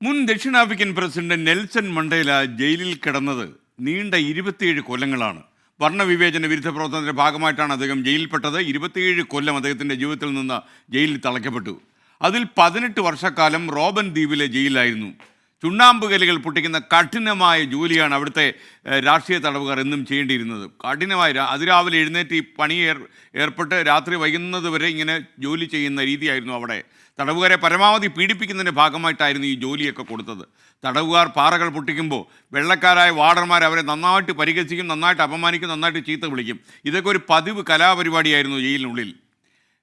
മുൻ ദക്ഷിണാഫ്രിക്കൻ president Nelson Mandela ജയിലിൽ കിടന്നത് നീണ്ട 27 കൊല്ലങ്ങളാണ്. വർണ്ണവിവേചന വിരുദ്ധ പ്രവർത്തനത്തിന്റെ ഭാഗമായിട്ടാണ് അദ്ദേഹം ജയിലിൽപ്പെട്ടത്. 27 കൊല്ലം അദ്ദേഹത്തിന്റെ ജീവിതത്തിൽ നിന്ന് ജയിലിൽ തളയ്ക്കപ്പെട്ടു. അതിൽ 18 വർഷക്കാലം റോബൻ ദ്വീപിലെ ജയിലിലായിരുന്നു. ചുണ്ണാമ്പ് കല്ലുകൾ പൊട്ടിക്കുന്ന കഠിനമായ ജോലിയാണ് അവിടുത്തെ രാഷ്ട്രീയ തടവുകാർ എന്നും ചെയ്യേണ്ടിയിരുന്നത്. കഠിനമായ അതിരാവിലെ എഴുന്നേറ്റ് ഈ പണി ഏർപ്പെട്ട് രാത്രി വൈകുന്നത് വരെ ഇങ്ങനെ ജോലി ചെയ്യുന്ന രീതിയായിരുന്നു അവിടെ. തടവുകാരെ പരമാവധി പീഡിപ്പിക്കുന്നതിൻ്റെ ഭാഗമായിട്ടായിരുന്നു ഈ ജോലിയൊക്കെ കൊടുത്തത്. തടവുകാർ പാറകൾ പൊട്ടിക്കുമ്പോൾ വെള്ളക്കാരായ വാർഡർമാർ അവരെ നന്നായിട്ട് പരിഹസിക്കും, നന്നായിട്ട് അപമാനിക്കും, നന്നായിട്ട് ചീത്ത വിളിക്കും. ഇതൊക്കെ ഒരു പതിവ് കലാപരിപാടിയായിരുന്നു ജയിലിനുള്ളിൽ.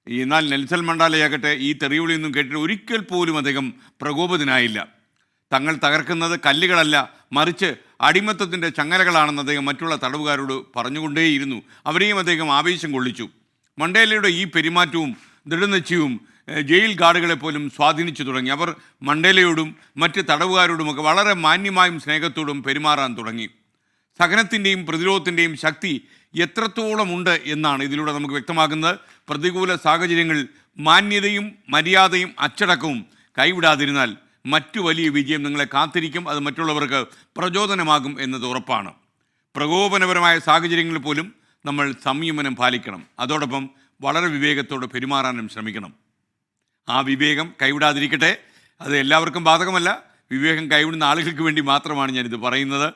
എന്നാൽ നെൽസൺ മണ്ടാലയാകട്ടെ ഈ തെറിവിളിയൊന്നും കേട്ടിട്ട് ഒരിക്കൽ പോലും അദ്ദേഹം പ്രകോപിതനായില്ല. തങ്ങൾ തകർക്കുന്നത് കല്ലുകളല്ല, മറിച്ച് അടിമത്തത്തിൻ്റെ ചങ്ങലകളാണെന്ന് അദ്ദേഹം മറ്റുള്ള തടവുകാരോട് പറഞ്ഞുകൊണ്ടേയിരുന്നു. അവരെയും അദ്ദേഹം ആവേശം കൊള്ളിച്ചു. മണ്ടേലയുടെ ഈ പെരുമാറ്റവും ദൃഢനിശ്ചയവും ജയിൽ ഗാർഡുകളെ പോലും സ്വാധീനിച്ചു തുടങ്ങി. അവർ മണ്ടേലയോടും മറ്റ് തടവുകാരോടുമൊക്കെ വളരെ മാന്യമായും സ്നേഹത്തോടും പെരുമാറാൻ തുടങ്ങി. സഹനത്തിൻ്റെയും പ്രതിരോധത്തിൻ്റെയും ശക്തി എത്രത്തോളം ഉണ്ട് എന്നാണ് ഇതിലൂടെ നമുക്ക് വ്യക്തമാക്കുന്നത്. പ്രതികൂല സാഹചര്യങ്ങളിൽ മാന്യതയും മര്യാദയും അച്ചടക്കവും കൈവിടാതിരുന്നാൽ മറ്റു വലിയ വിജയം നിങ്ങളെ കാത്തിരിക്കും. അത് മറ്റുള്ളവർക്ക് പ്രചോദനമാകും എന്നത് ഉറപ്പാണ്. പ്രകോപനപരമായ സാഹചര്യങ്ങളിൽ പോലും നമ്മൾ സംയമനം പാലിക്കണം. അതോടൊപ്പം വളരെ വിവേകത്തോടെ പെരുമാറാനും ശ്രമിക്കണം. ആ വിവേകം കൈവിടാതിരിക്കട്ടെ. അത് എല്ലാവർക്കും ബാധകമല്ല. വിവേകം കൈവിടുന്ന ആളുകൾക്ക് വേണ്ടി മാത്രമാണ് ഞാനിത് പറയുന്നത്.